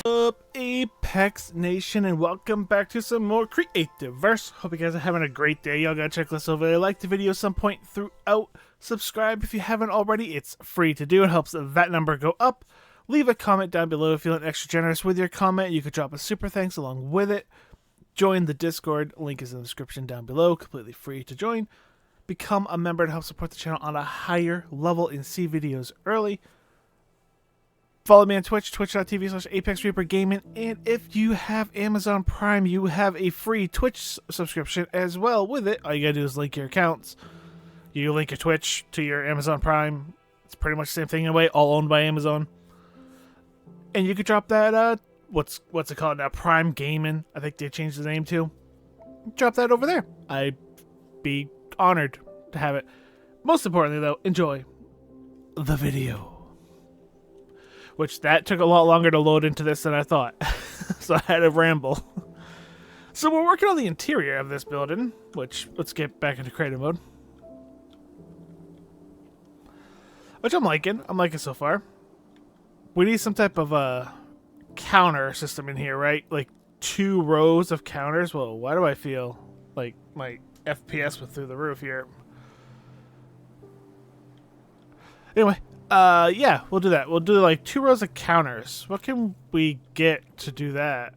Up, Apex Nation, and welcome back to some more Creativerse. Hope you guys are having a great day. Y'all gotta check this over. Like the video some point throughout. Subscribe if you haven't already. It's free to do. It helps that number go up. Leave a comment down below if you're feeling extra generous with your comment. You could drop a super thanks along with it. Join the Discord. Link is in the description down below. Completely free to join. Become a member to help support the channel on a higher level and see videos early. Follow me on Twitch, twitch.tv/ApexReaper Gaming, and if you have Amazon Prime, you have a free Twitch subscription as well with it. All you gotta do is link your accounts. You link your Twitch to your Amazon Prime. It's pretty much the same thing in a way, all owned by Amazon. And you could drop that, what's it called now? Prime Gaming, I think they changed the name to. Drop that over there. I'd be honored to have it. Most importantly, though, enjoy the video. Which, that took a lot longer to load into this than I thought. So I had to ramble. So we're working on the interior of this building. Which, let's get back into creative mode. Which I'm liking. I'm liking so far. We need some type of counter system in here, right? Like 2 rows of counters. Well, why do I feel like my FPS went through the roof here? Anyway. Yeah, we'll do that. We'll do like 2 rows of counters. What can we get to do that?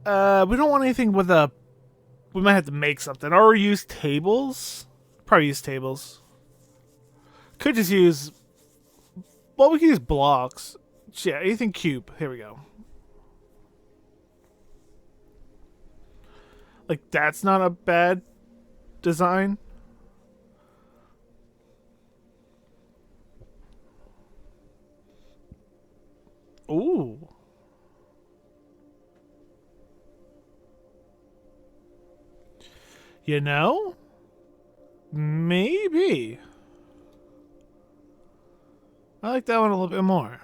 We don't want anything with a... We might have to make something. Or use tables. Probably use tables. Could just use... Well, we can use blocks. Yeah, anything cube. Here we go. Like, that's not a bad... design. Ooh. You know? Maybe. I like that one a little bit more.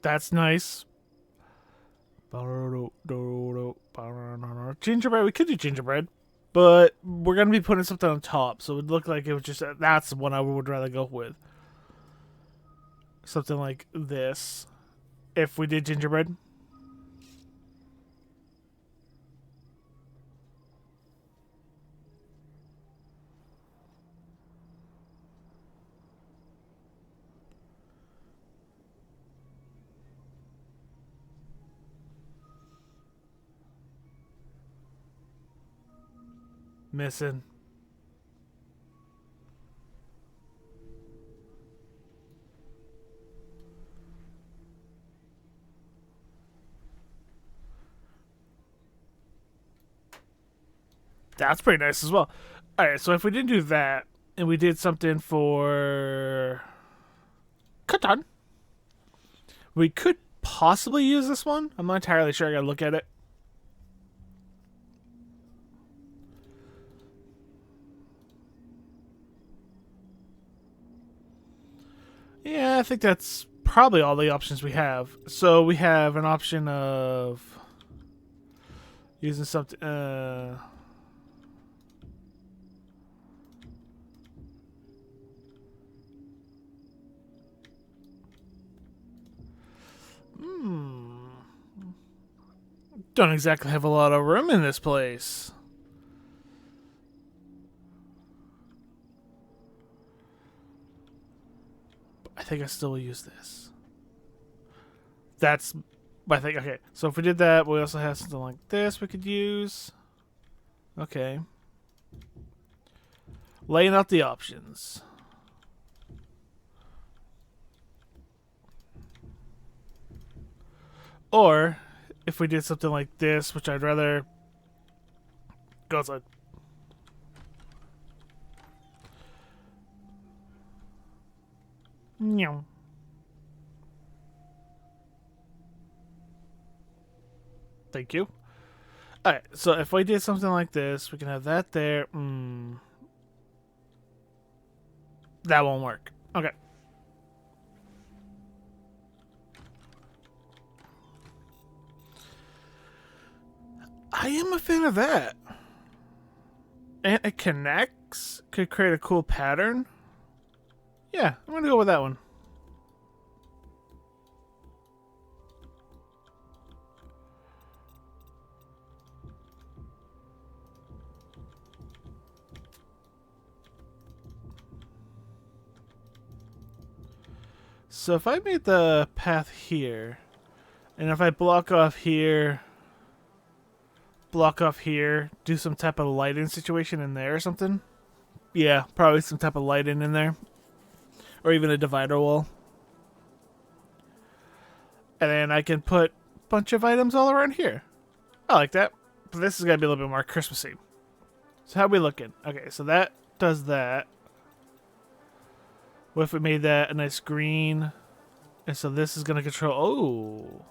That's nice. Gingerbread. We could do gingerbread, but we're gonna be putting something on top, so it would look like it was just. That's the one I would rather go with. Something like this. If we did gingerbread. Missing. That's pretty nice as well. Alright, so if we didn't do that, and we did something for... Cotton. We could possibly use this one. I'm not entirely sure. I gotta look at it. Yeah, I think that's probably all the options we have. So we have an option of using something. Don't exactly have a lot of room in this place. I think I still will use this. That's, I think, okay. So if we did that, we also have something like this we could use. Okay. Laying out the options. Or, if we did something like this, which I'd rather go outside. No. Thank you. Alright, so if we did something like this, we can have that there. That won't work. Okay. I am a fan of that. And it connects. Could create a cool pattern. Yeah, I'm gonna go with that one. So if I made the path here, and if I block off here, do some type of lighting situation in there or something. Yeah, probably some type of lighting in there. Or even a divider wall. And then I can put a bunch of items all around here. I like that. But this is going to be a little bit more Christmassy. So how are we looking? Okay, so that does that. What if we made that a nice green? And so this is going to control... Oh.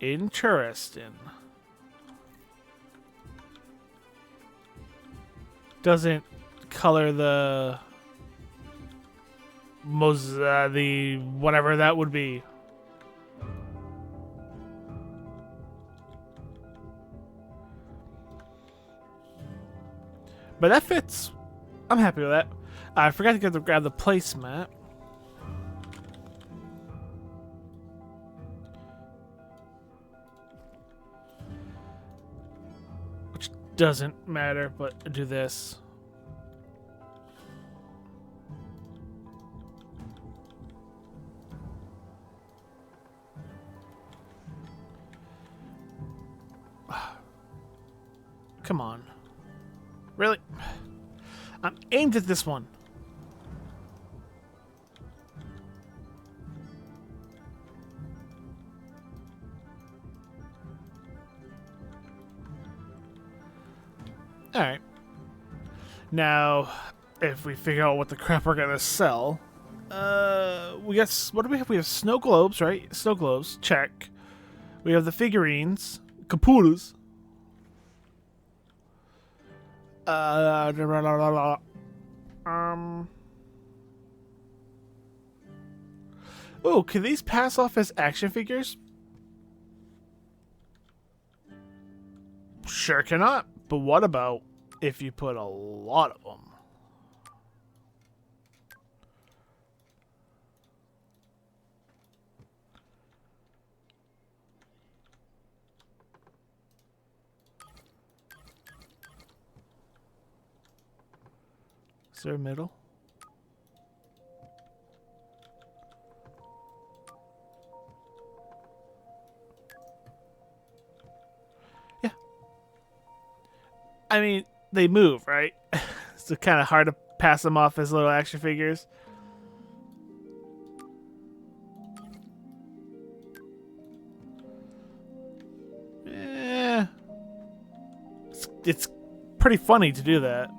Interesting. Doesn't color the the whatever that would be. But that fits. I'm happy with that. I forgot to grab the placemat. Which doesn't matter, but do this. Come on. Really? I'm aimed at this one. Alright. Now, if we figure out what the crap we're gonna sell, we got, what do we have? We have snow globes, right? Snow globes, check. We have the figurines, computers. Oh, can these pass off as action figures? Sure cannot. But what about if you put a lot of them? Is there a middle? Yeah. I mean, they move, right? So kind of hard to pass them off as little action figures. Yeah. It's pretty funny to do that.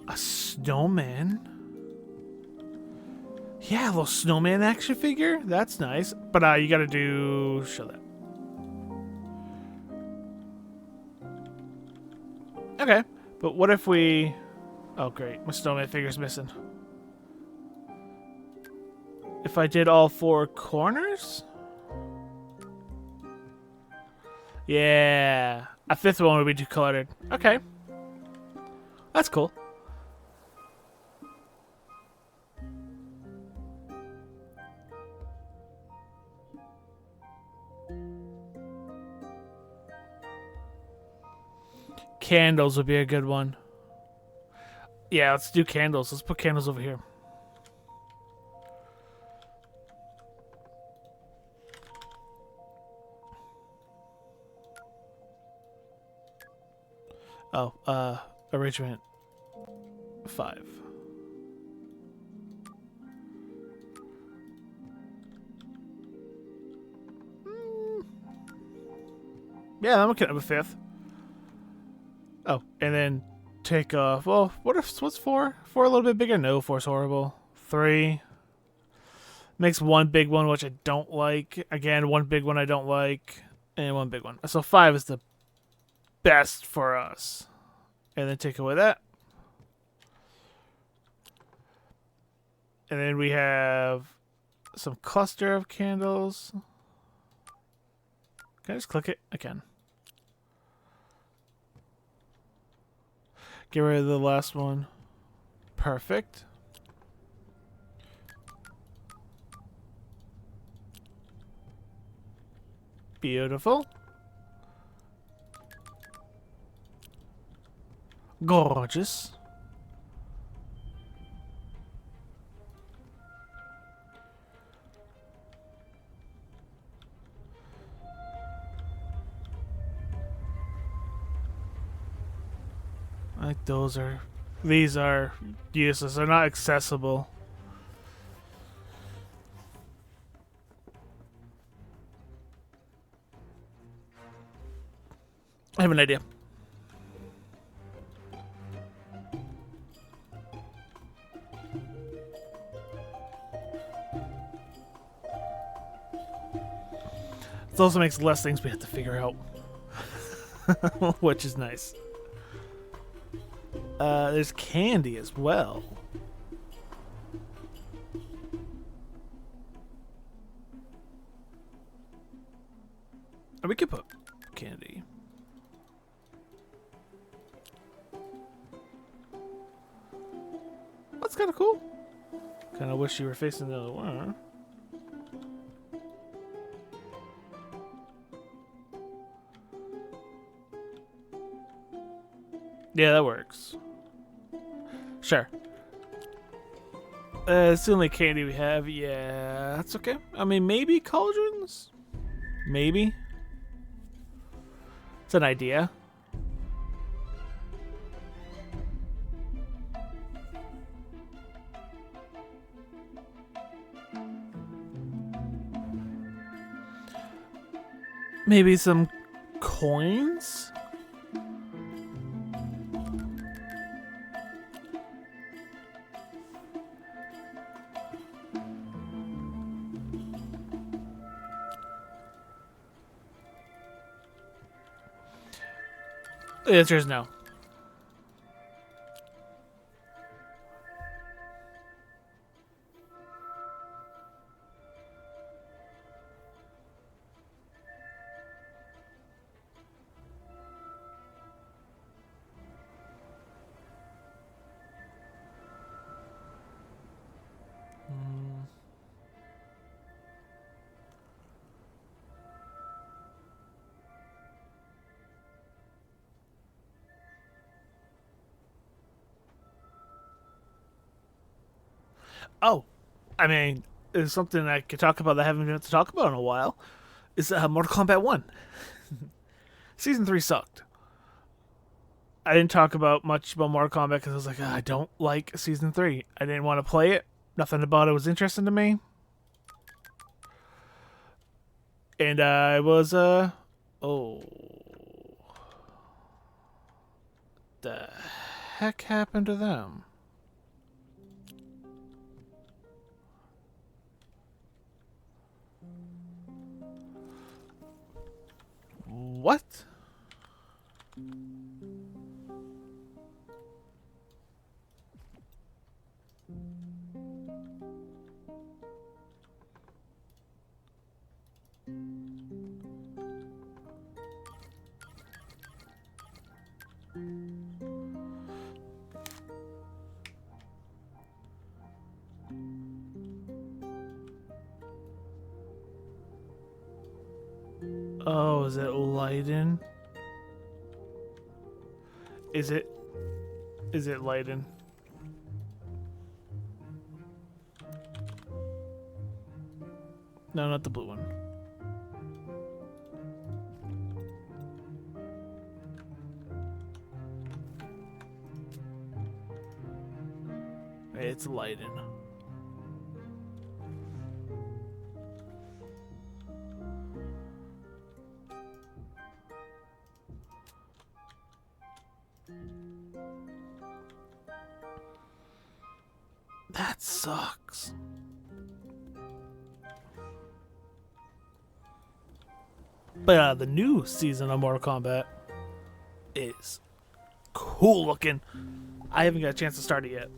A snowman? Yeah, a little snowman action figure? That's nice. But you gotta do... show that. Okay. But what if we... Oh, great. My snowman figure's missing. If I did all four corners? Yeah. A fifth one would be too cluttered. Okay. That's cool. Candles would be a good one. Yeah, let's do candles. Let's put candles over here. Oh, arrangement 5. Yeah, I'm okay with a fifth. Oh, and then take off. Well, what's 4? 4 a little bit bigger? No, 4's horrible. 3 makes one big one, which I don't like. Again, one big one I don't like, and one big one. So 5 is the best for us. And then take away that. And then we have some cluster of candles. Can I just click it? I can. Get rid of the last one. Perfect. Beautiful. Gorgeous. I think these are useless. They're not accessible. I have an idea. It also makes less things we have to figure out. Which is nice. There's candy as well. We could put candy. That's kind of cool. Kind of wish you were facing the other one. Yeah, that works. Sure. It's the only candy we have. Yeah, that's okay. I mean, maybe cauldrons? Maybe. It's an idea. Maybe some coins? The answer is no. Oh, I mean, it's something I could talk about that I haven't been able to talk about in a while. Is Mortal Kombat 1. Season 3 sucked. I didn't talk about much about Mortal Kombat because I was like, I don't like Season 3. I didn't want to play it. Nothing about it was interesting to me. And I was, oh. The heck happened to them? What? Oh, is it Leiden? Is it Leiden? No, not the blue one. It's Leiden. That sucks. But the new season of Mortal Kombat. is cool looking. I haven't got a chance to start it yet.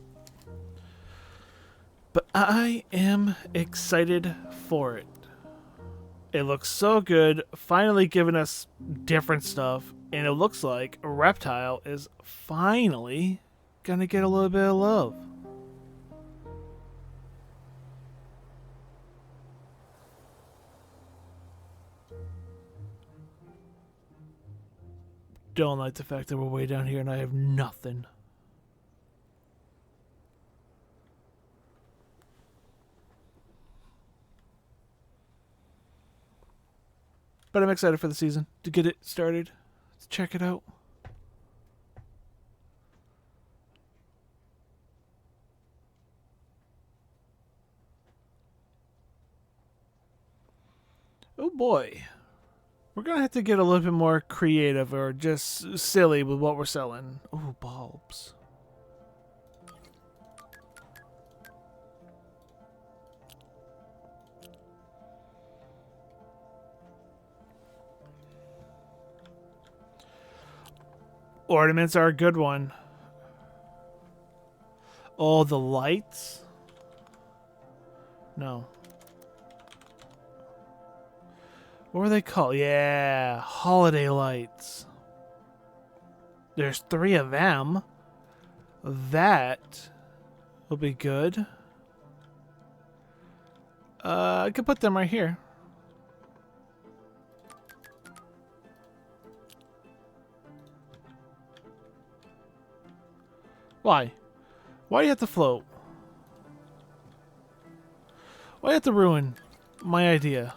But I am excited for it. It looks so good, finally giving us different stuff, and it looks like Reptile is finally gonna get a little bit of love. Don't like the fact that we're way down here and I have nothing. But I'm excited for the season, to get it started. Let's check it out. Oh boy. We're going to have to get a little bit more creative or just silly with what we're selling. Oh, bulbs. Ornaments are a good one. Oh, the lights? No. What were they called? Yeah, holiday lights. There's 3 of them. That will be good. I could put them right here. Why? Why do you have to float? Why do you have to ruin my idea?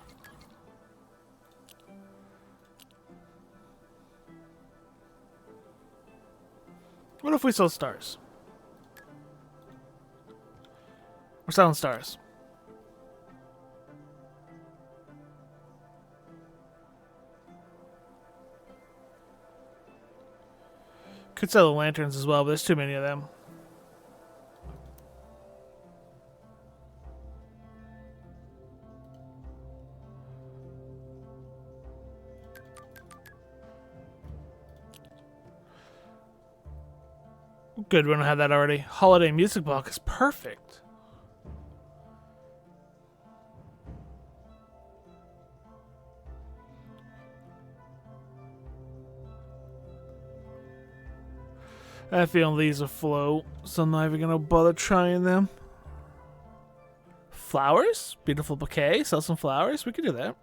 What if we sell stars? We're selling stars. Could sell the lanterns as well, but there's too many of them. Good, we don't have that already. Holiday music box is perfect. I have a feeling these will float, so I'm not even gonna bother trying them. Flowers? Beautiful bouquet. Sell some flowers. We could do that.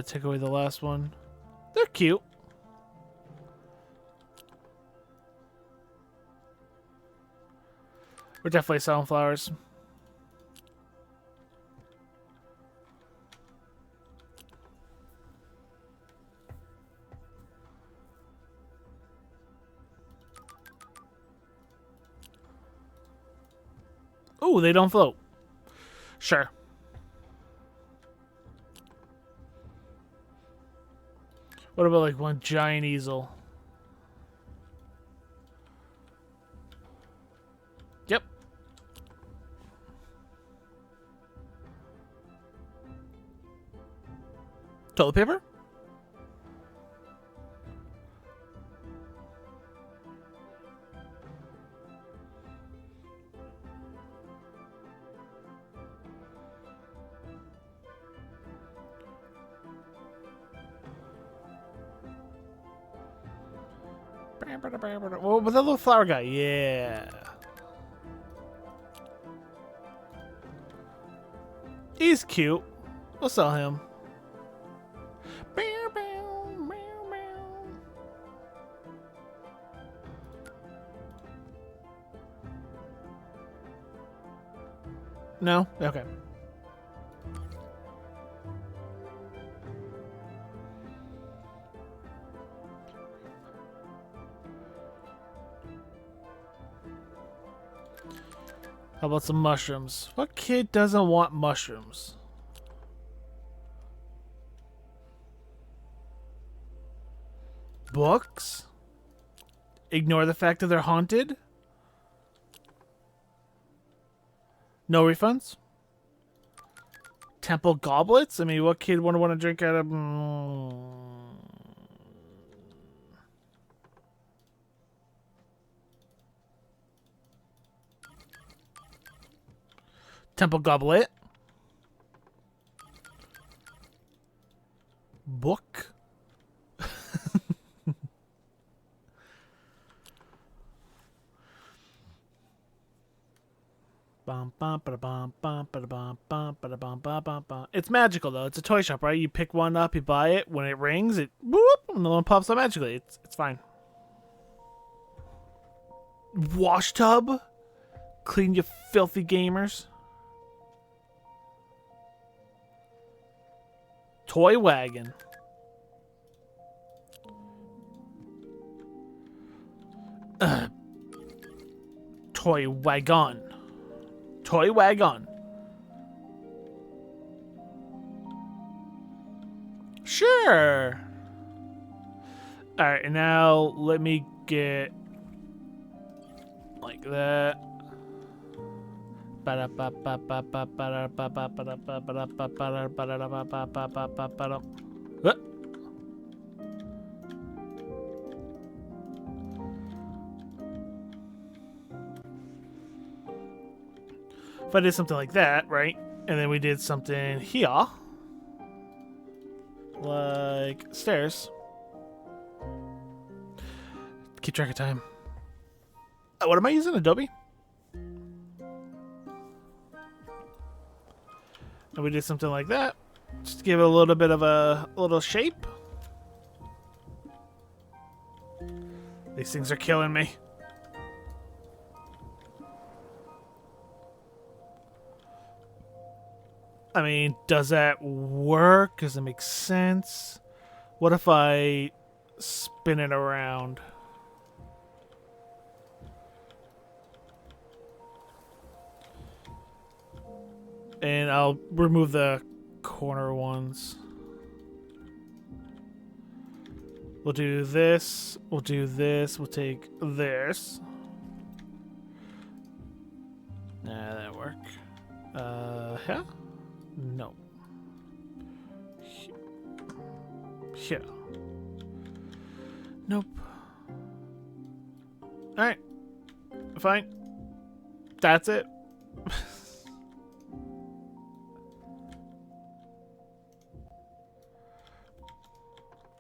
Take away the last one. They're cute. We're definitely selling flowers. Oh, they don't float. Sure. What about like one giant easel? Yep. Toilet paper? Oh, with that little flower guy, yeah. He's cute. We'll sell him. No? Okay. How about some mushrooms? What kid doesn't want mushrooms? Books? Ignore the fact that they're haunted? No refunds? Temple goblets? I mean, what kid would want to drink out of... Temple goblet? Book? It's magical though. It's a toy shop, right? You pick one up, you buy it. When it rings, it whoop, and the one pops up magically. It's fine. Wash tub, clean you filthy gamers. Toy wagon. Toy wagon. Toy wagon. Sure. Alright, and now let me get like that. If I did something like that, right? And then we did something here. Like stairs. Keep track of time. What am I using? Adobe? And we did something like that. Just to give it a little bit of a little shape. These things are killing me. I mean, does that work? Does it make sense? What if I spin it around? And I'll remove the corner ones. We'll do this. We'll do this. We'll take this. Nah, that'll work. Yeah? No. Here. Nope. Alright. Fine. That's it.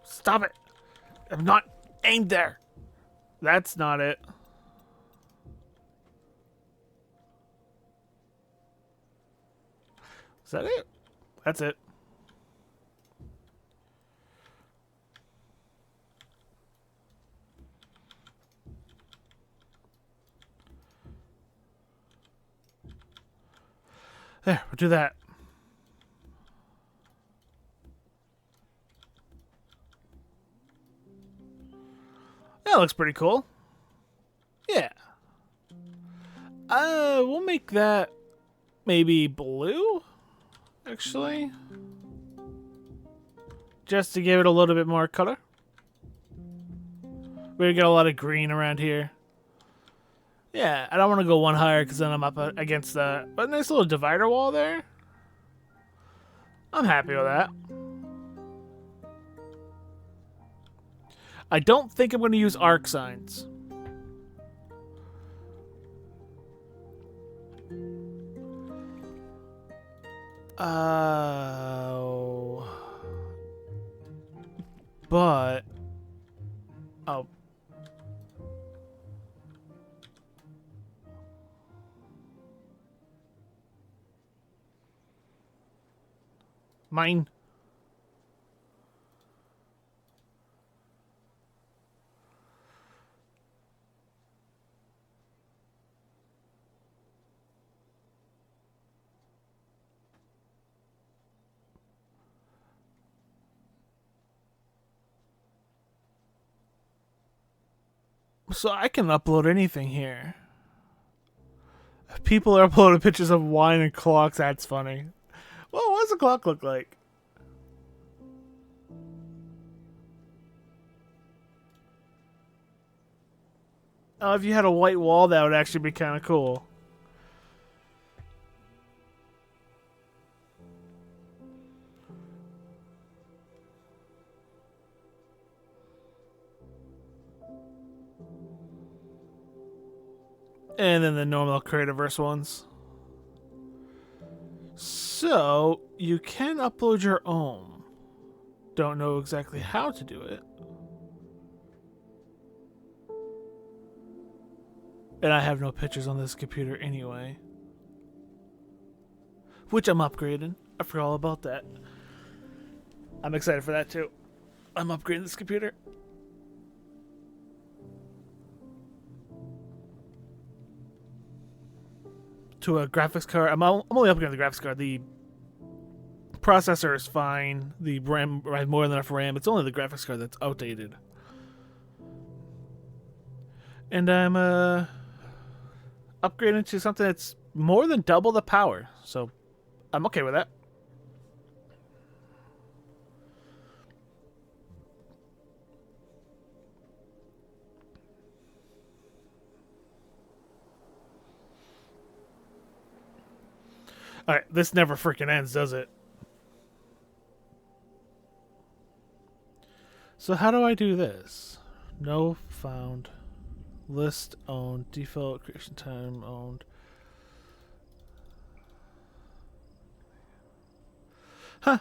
Stop it. I'm not aimed there. That's not it. Is that it? That's it. There, we'll do that. That looks pretty cool. Yeah. We'll make that maybe blue, actually. Just to give it a little bit more color. We got a lot of green around here. Yeah, I don't want to go one higher because then I'm up against the... But nice little divider wall there. I'm happy with that. I don't think I'm going to use arc signs. But... Oh. Mine. So I can upload anything here. People are uploading pictures of wine and clocks. That's funny. Well, what does a clock look like? Oh, if you had a white wall, that would actually be kind of cool. And then the normal Creativerse ones. So, you can upload your own. Don't know exactly how to do it. And I have no pictures on this computer anyway. Which I'm upgrading. I forgot all about that. I'm excited for that too. I'm upgrading this computer. To a graphics card. I'm only upgrading the graphics card. The processor is fine. The RAM, I have more than enough RAM. It's only the graphics card that's outdated. And I'm upgrading to something that's more than double the power. So I'm okay with that. Alright, this never freaking ends, does it? So how do I do this? No found. List owned. Default creation time owned. Huh.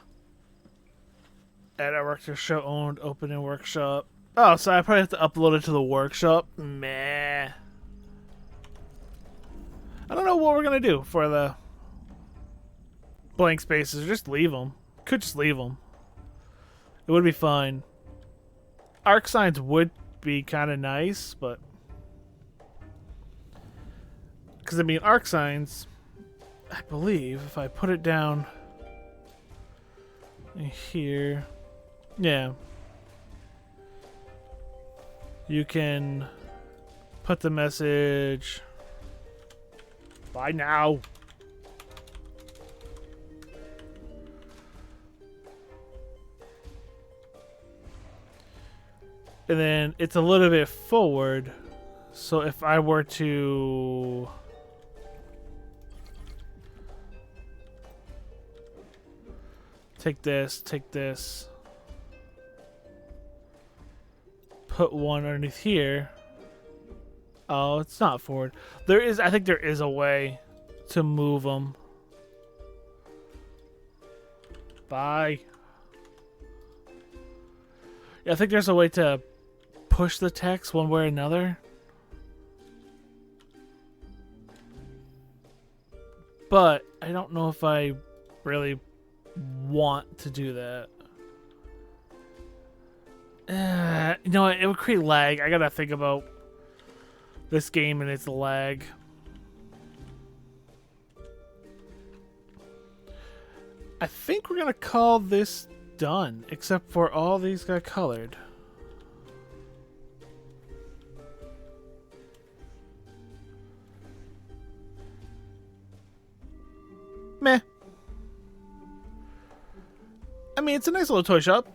Add our work to show owned. Open in workshop. Oh, so I probably have to upload it to the workshop? Meh. I don't know what we're going to do for the blank spaces. Just leave them. Could just leave them. It would be fine. Arc signs would be kind of nice, but... Because, I mean, arc signs, I believe, if I put it down here, yeah, you can put the message, bye now. And then it's a little bit forward, so if I were to... take this, put one underneath here. Oh, it's not forward. There is, I think there is a way to move them. Bye. Yeah, I think there's a way to push the text one way or another. But I don't know if I really want to do that. You know what? It would create lag. I gotta think about this game and its lag. I think we're gonna call this done, except for all these got colored. Meh. I mean, it's a nice little toy shop.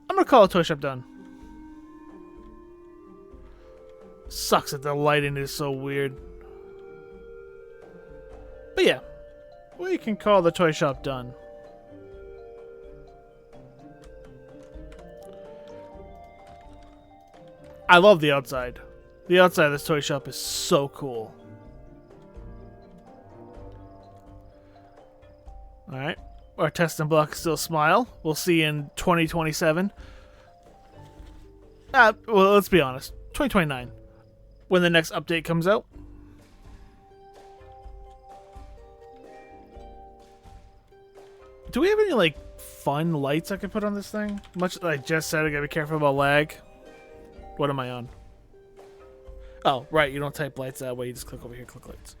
I'm gonna call a toy shop done. Sucks that the lighting is so weird. But yeah, we can call the toy shop done. I love the outside. The outside of this toy shop is so cool. Alright. Our testing block still smile. We'll see in 2027. Well, let's be honest. 2029. When the next update comes out. Do we have any, like, fun lights I could put on this thing? Much like I just said, I gotta be careful about lag. What am I on? Oh, right. You don't type lights that way. You just click over here, click lights.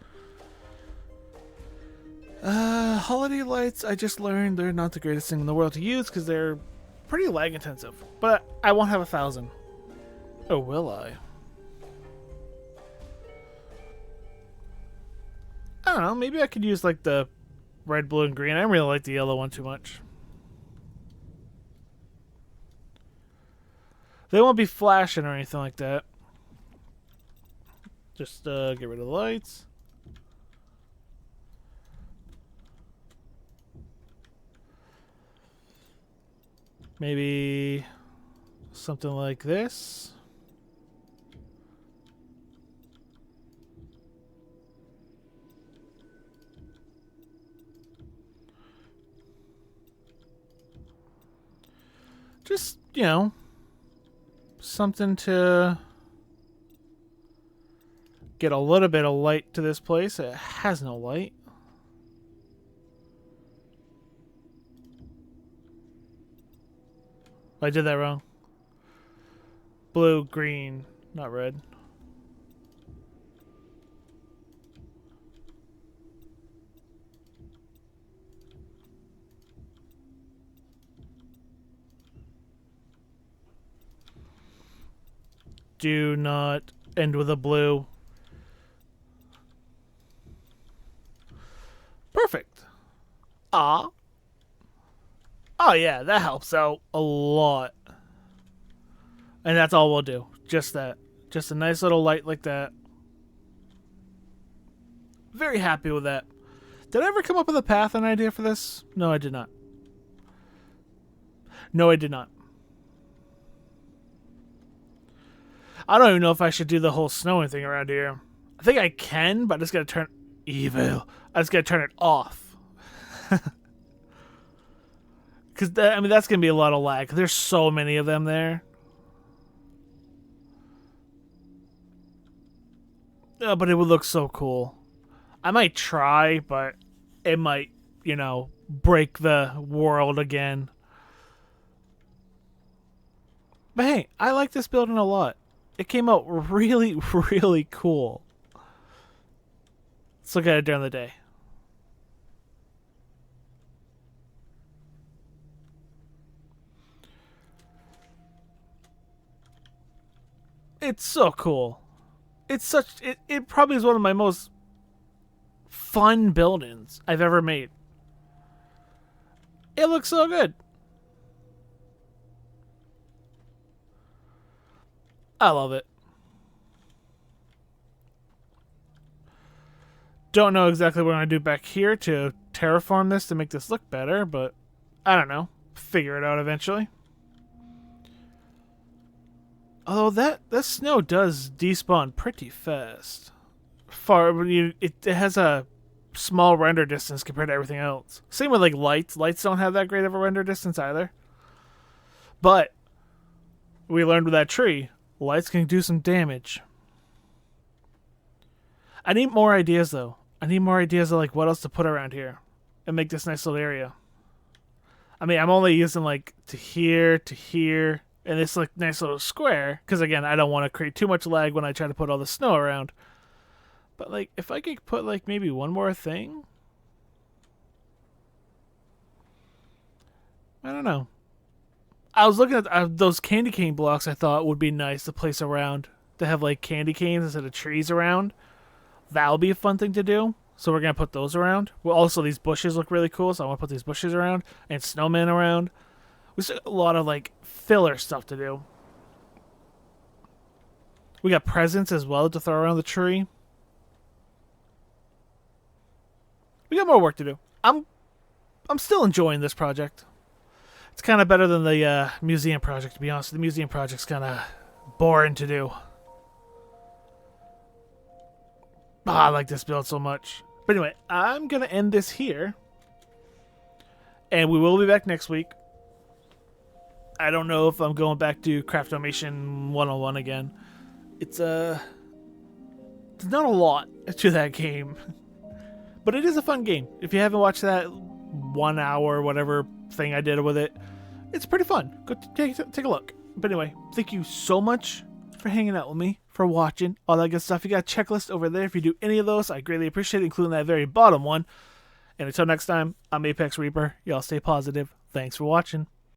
Holiday lights, I just learned they're not the greatest thing in the world to use because they're pretty lag intensive. But I won't have 1,000. Or will I? I don't know. Maybe I could use like the red, blue, and green. I don't really like the yellow one too much. They won't be flashing or anything like that. Just get rid of the lights. Maybe something like this. Just, you know, something to get a little bit of light to this place. It has no light. I did that wrong. Blue, green, not red. Do not end with a blue. Perfect. Ah. Oh yeah, that helps out a lot. And that's all we'll do. Just that. Just a nice little light like that. Very happy with that. Did I ever come up with a path and idea for this? No, I did not. No, I did not. I don't even know if I should do the whole snowing thing around here. I think I can, but I just gotta turn... Evil. I just gotta turn it off. Because, I mean, that's gonna be a lot of lag. There's so many of them there. Oh, but it would look so cool. I might try, but it might, you know, break the world again. But hey, I like this building a lot. It came out really, really cool. Let's look at it during the day. It's so cool. It's such... It probably is one of my most fun buildings I've ever made. It looks so good. I love it. Don't know exactly what I'm going to do back here to terraform this to make this look better, but I don't know. Figure it out eventually. Although that snow does despawn pretty fast. It has a small render distance compared to everything else. Same with like lights. Lights don't have that great of a render distance either. But we learned with that tree, lights can do some damage. I need more ideas though. I need more ideas of like what else to put around here and make this nice little area. I mean, I'm only using like to here, and this like nice little square because again, I don't want to create too much lag when I try to put all the snow around. But like, if I could put like maybe one more thing, I don't know. I was looking at those candy cane blocks. I thought would be nice to place around to have like candy canes instead of trees around. That would be a fun thing to do. So we're gonna put those around. Well, also these bushes look really cool, so I want to put these bushes around and snowmen around. We still got a lot of like filler stuff to do. We got presents as well to throw around the tree. We got more work to do. I'm still enjoying this project. It's kind of better than the museum project, to be honest. The museum project's kind of boring to do. I like this build so much. But anyway, I'm going to end this here. And we will be back next week. I don't know if I'm going back to Craftomation 101 again. It's not a lot to that game. But it is a fun game. If you haven't watched that 1 hour, whatever thing I did with it, it's pretty fun. Go take a look. But anyway, thank you so much for hanging out with me, for watching, all that good stuff. You got a checklist over there. If you do any of those, I greatly appreciate it, including that very bottom one. And until next time, I'm ApexReaper. Y'all stay positive. Thanks for watching.